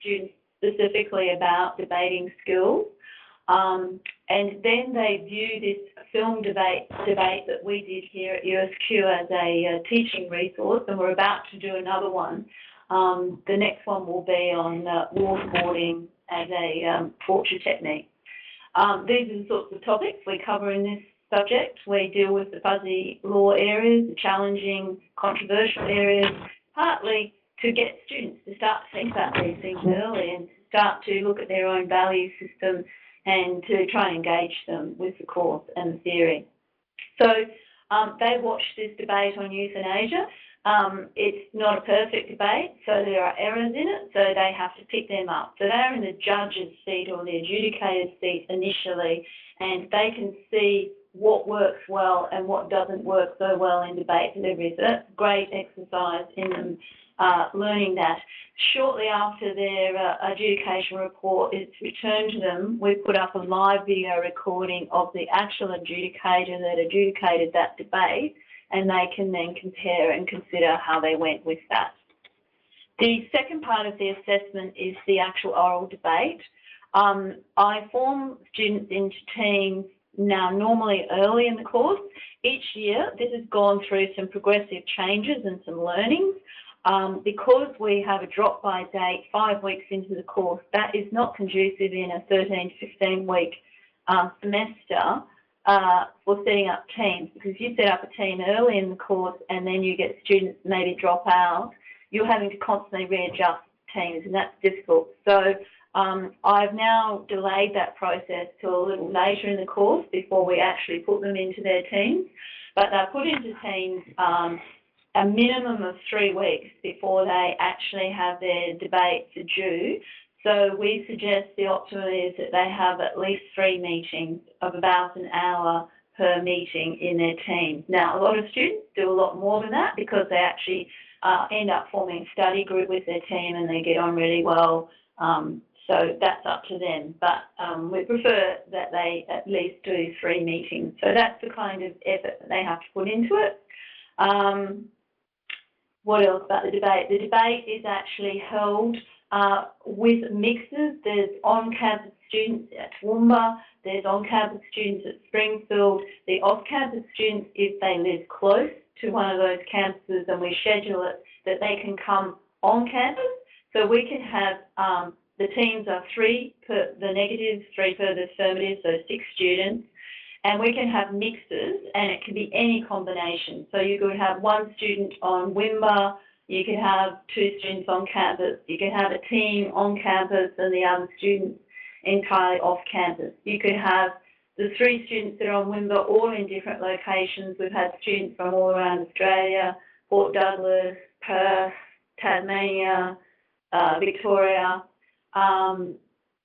students specifically about debating skills. And then they view this film debate that we did here at USQ as a teaching resource, and we're about to do another one. The next one will be on waterboarding as a torture technique. These are the sorts of topics we cover in this subject. We deal with the fuzzy law areas, the challenging, controversial areas, partly to get students to start to think about these things early and start to look at their own value system and to try and engage them with the course and the theory. So they watched this debate on euthanasia. It's not a perfect debate, so there are errors in it, so they have to pick them up. So they're in the judge's seat or the adjudicator's seat initially, and they can see what works well and what doesn't work so well in debate delivery. So that's a great exercise in them learning that. Shortly after their adjudication report is returned to them, we put up a live video recording of the actual adjudicator that adjudicated that debate, and they can then compare and consider how they went with that. The second part of the assessment is the actual oral debate. I form students into teams now normally early in the course. Each year this has gone through some progressive changes and some learnings. Because we have a drop-by date 5 weeks into the course, that is not conducive in a 13 to 15-week semester for setting up teams, because you set up a team early in the course and then you get students maybe drop out, you're having to constantly readjust teams, and that's difficult. So I've now delayed that process till a little later in the course before we actually put them into their teams, but they're put into teams a minimum of 3 weeks before they actually have their debates due. So we suggest the optimum is that they have at least 3 meetings of about an hour per meeting in their team. Now, a lot of students do a lot more than that because they actually end up forming a study group with their team and they get on really well. So that's up to them. But we prefer that they at least do 3 meetings. So that's the kind of effort that they have to put into it. What else about the debate? The debate is actually held with mixes. There's on-campus students at Toowoomba, there's on-campus students at Springfield. The off-campus students, if they live close to one of those campuses, and we schedule it that they can come on campus. So we can have, the teams are 3 per the negatives, 3 per the affirmative, so 6 students. And we can have mixes, and it can be any combination. So you could have 1 student on Wimba, you could have 2 students on campus, you could have a team on campus and the other students entirely off campus. You could have the 3 students that are on Wimba all in different locations. We've had students from all around Australia, Port Douglas, Perth, Tasmania, Victoria.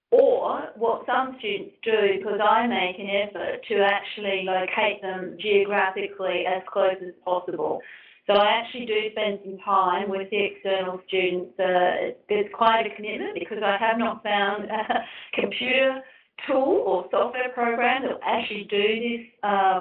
Or what some students do, because I make an effort to actually locate them geographically as close as possible. So I actually do spend some time with the external students. There's quite a commitment because I have not found a computer tool or software program that will actually do this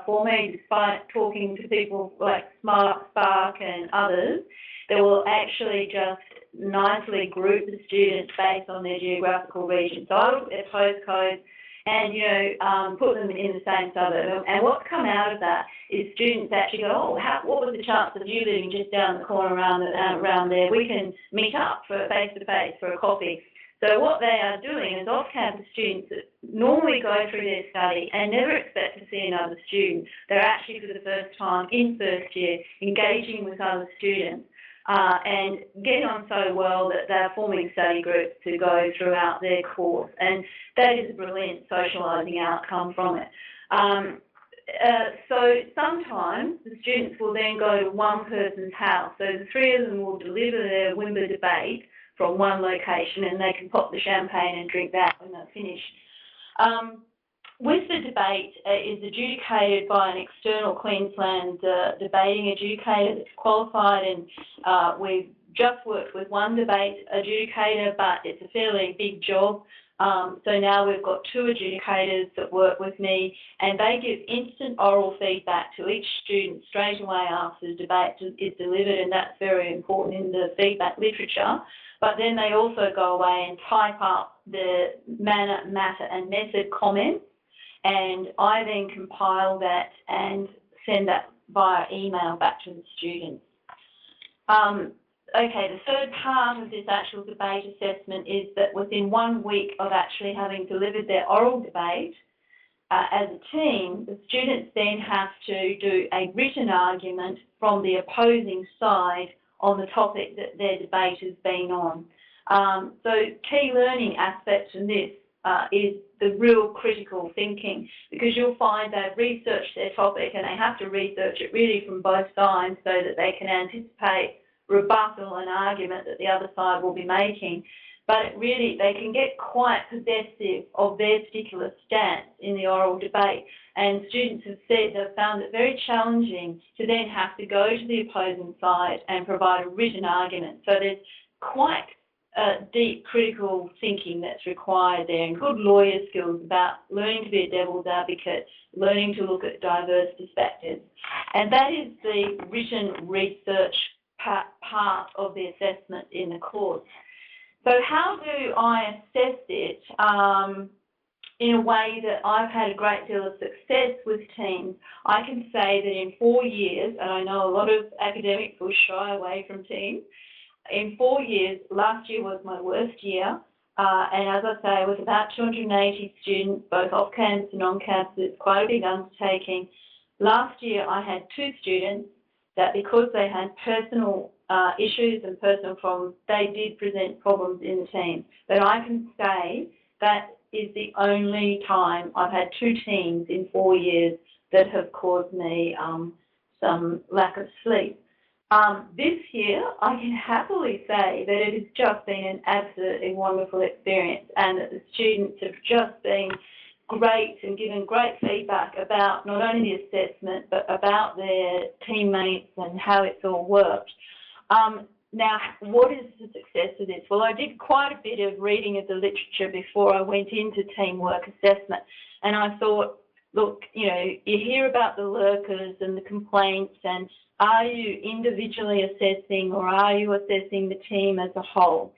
for me, despite talking to people like Spark and others, that will actually just nicely group the students based on their geographical region. So I look at their postcodes and, put them in the same suburb. And what's come out of that is students actually go, oh, what was the chance of you living just down the corner around there? We can meet up for face-to-face for a coffee. So what they are doing is off-campus students that normally go through their study and never expect to see another student. They're actually for the first time in first year engaging with other students. And getting on so well that they're forming study groups to go throughout their course. And that is a brilliant socialising outcome from it. So sometimes the students will then go to one person's house. So the 3 of them will deliver their Wimba debate from one location, and they can pop the champagne and drink that when they're finished. With the debate is adjudicated by an external Queensland debating adjudicator that's qualified, and we've just worked with one debate adjudicator, but it's a fairly big job. So now we've got 2 adjudicators that work with me, and they give instant oral feedback to each student straight away after the debate is delivered, and that's very important in the feedback literature. But then they also go away and type up the manner, matter and method comments, and I then compile that and send that via email back to the students. Okay, the third part of this actual debate assessment is that within 1 week of actually having delivered their oral debate, as a team, the students then have to do a written argument from the opposing side on the topic that their debate has been on. So key learning aspects in this is the real critical thinking, because you'll find they've researched their topic and they have to research it really from both sides so that they can anticipate rebuttal and argument that the other side will be making. But it really, they can get quite possessive of their particular stance in the oral debate. And students have said they've found it very challenging to then have to go to the opposing side and provide a written argument. So there's quite deep critical thinking that's required there, and good lawyer skills about learning to be a devil's advocate, learning to look at diverse perspectives. And that is the written research part of the assessment in the course. So how do I assess it in a way that I've had a great deal of success with teams? I can say that in 4 years, and I know a lot of academics will shy away from teams, in 4 years, last year was my worst year, and as I say, it was about 280 students, both off-campus and on-campus. It's quite a big undertaking. Last year, I had 2 students that, because they had personal issues and personal problems, they did present problems in the team. But I can say that is the only time I've had 2 teams in 4 years that have caused me some lack of sleep. This year, I can happily say that it has just been an absolutely wonderful experience, and that the students have just been great and given great feedback about not only the assessment but about their teammates and how it's all worked. Now, what is the success of this? Well, I did quite a bit of reading of the literature before I went into teamwork assessment, and I thought, look, you know, you hear about the lurkers and the complaints, and are you individually assessing or are you assessing the team as a whole?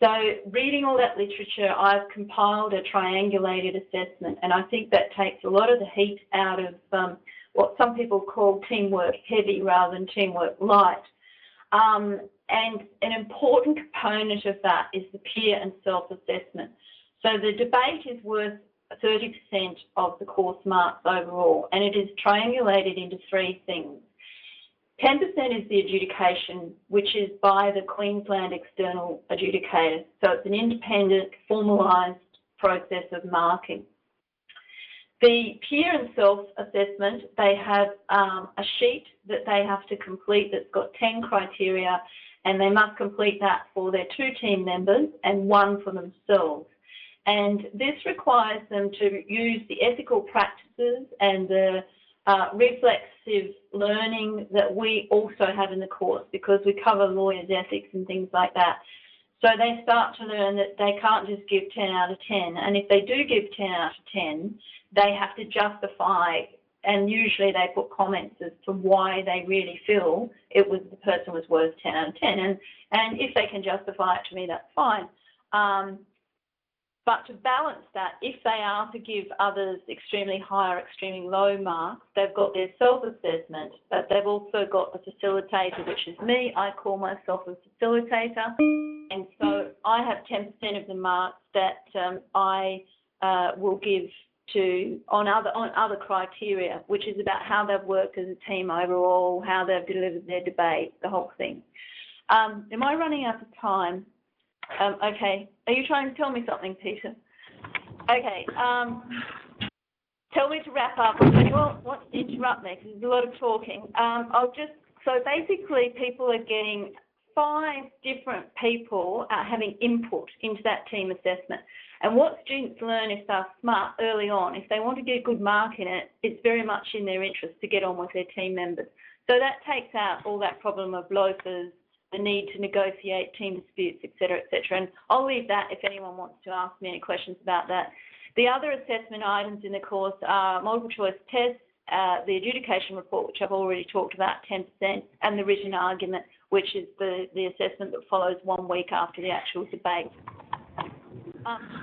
So reading all that literature, I've compiled a triangulated assessment, and I think that takes a lot of the heat out of what some people call teamwork heavy rather than teamwork light. And an important component of that is the peer and self-assessment. So the debate is worth 30% of the course marks overall, and it is triangulated into 3 things. 10% is the adjudication, which is by the Queensland external adjudicator. So it's an independent, formalised process of marking. The peer and self-assessment, they have a sheet that they have to complete that's got 10 criteria, and they must complete that for their 2 team members and 1 for themselves. And this requires them to use the ethical practices and the reflexive learning that we also have in the course, because we cover lawyers' ethics and things like that. So they start to learn that they can't just give 10 out of 10. And if they do give 10 out of 10, they have to justify, and usually they put comments as to why they really feel the person was worth 10 out of 10. And if they can justify it to me, that's fine. But to balance that, if they are to give others extremely high or extremely low marks, they've got their self-assessment, but they've also got a facilitator, which is me. I call myself a facilitator. And so I have 10% of the marks that I will give to on other criteria, which is about how they've worked as a team overall, how they've delivered their debate, the whole thing. Am I running out of time? Okay. Are you trying to tell me something, Peter? Okay. Tell me to wrap up. You won't want to interrupt me because there's a lot of talking. So basically people are getting 5 different people having input into that team assessment. And what students learn if they're smart early on, if they want to get a good mark in it, it's very much in their interest to get on with their team members. So that takes out all that problem of loafers, the need to negotiate team disputes, etc., etc. And I'll leave that if anyone wants to ask me any questions about that. The other assessment items in the course are multiple choice tests, the adjudication report, which I've already talked about, 10%, and the written argument, which is the assessment that follows 1 week after the actual debate.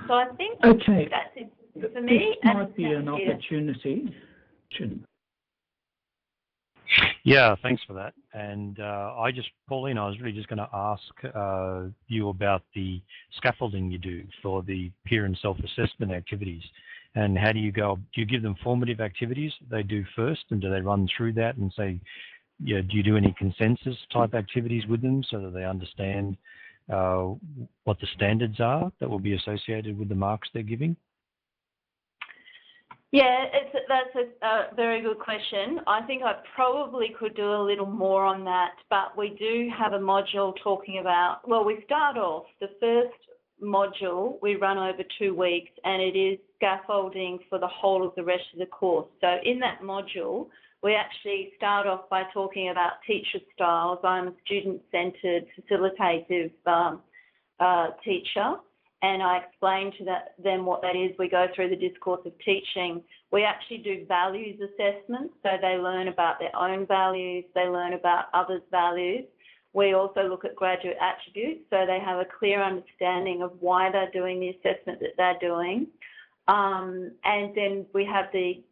So I think that's it for me. This might be an opportunity. Yeah, thanks for that. And Pauline, I was really just going to ask you about the scaffolding you do for the peer and self-assessment activities. And how do you go? Do you give them formative activities they do first, and do they run through that and say, yeah, do you do any consensus type activities with them so that they understand what the standards are that will be associated with the marks they're giving? Yeah, that's a very good question. I think I probably could do a little more on that, but we do have a module talking about, well, we start off, the first module we run over 2 weeks, and it is scaffolding for the whole of the rest of the course. So in that module, we actually start off by talking about teacher styles. I'm a student-centred, facilitative teacher, and I explain to them what that is. We go through the discourse of teaching. We actually do values assessments, so they learn about their own values, they learn about others' values. We also look at graduate attributes, so they have a clear understanding of why they're doing the assessment that they're doing. And then we have the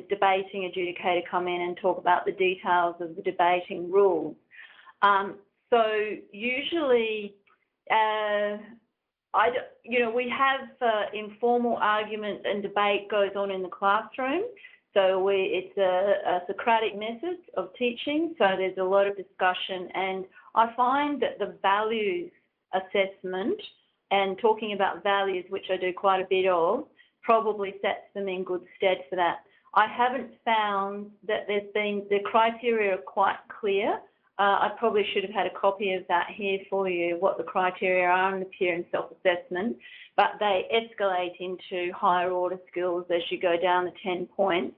debating adjudicator come in and talk about the details of the debating rules. So usually, we have informal argument and debate goes on in the classroom. So it's a Socratic method of teaching. So there's a lot of discussion, and I find that the values assessment and talking about values, which I do quite a bit of, probably sets them in good stead for that. I haven't found that the criteria are quite clear. I probably should have had a copy of that here for you, what the criteria are in the peer and self-assessment, but they escalate into higher order skills as you go down the 10 points.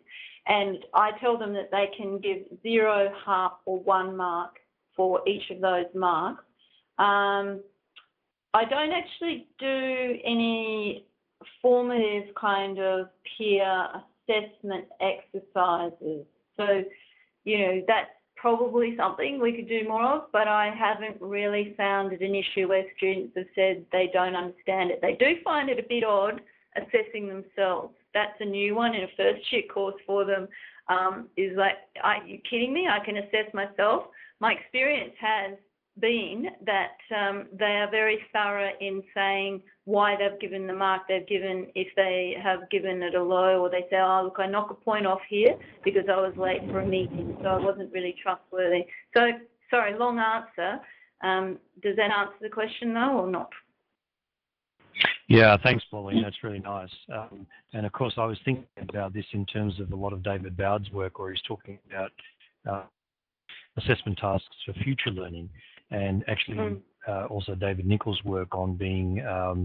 And I tell them that they can give 0, half or 1 mark for each of those marks. I don't actually do any formative kind of peer assessment exercises. So, that's probably something we could do more of, but I haven't really found it an issue where students have said they don't understand it. They do find it a bit odd assessing themselves. That's a new one in a first year course for them, is like, are you kidding me? I can assess myself. My experience has been that they are very thorough in saying why they've given the mark they've given. If they have given it a low, or they say, oh, look, I knock a point off here because I was late for a meeting, so I wasn't really trustworthy. So, sorry, long answer. Does that answer the question, though, or not? Yeah, thanks, Pauline. That's really nice. And, of course, I was thinking about this in terms of a lot of David Bowd's work, where he's talking about assessment tasks for future learning, and actually also David Nichols' work on being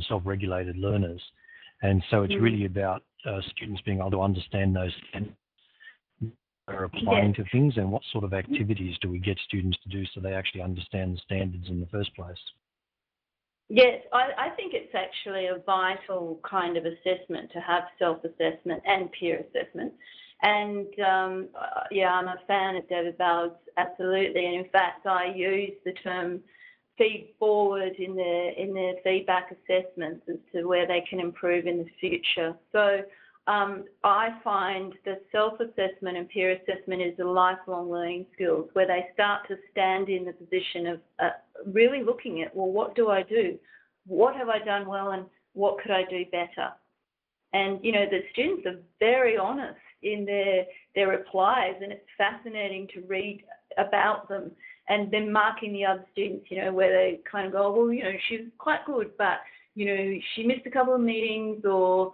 self-regulated learners. And so it's really about students being able to understand those things they're applying to things, and what sort of activities do we get students to do so they actually understand the standards in the first place. Yes, I think it's actually a vital kind of assessment to have self-assessment and peer assessment. And, I'm a fan of David Bowd's, absolutely. And, in fact, I use the term feed forward in their feedback assessments as to where they can improve in the future. So I find the self-assessment and peer assessment is a lifelong learning skills, where they start to stand in the position of really looking at, well, what do I do? What have I done well, and what could I do better? And, the students are very honest in their replies, and it's fascinating to read about them, and then marking the other students, where they kind of go, well, she was quite good, but, she missed a couple of meetings, or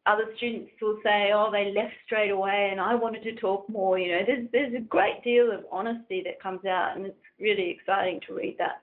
other students will say, oh, they left straight away and I wanted to talk more. There's a great deal of honesty that comes out, and it's really exciting to read that.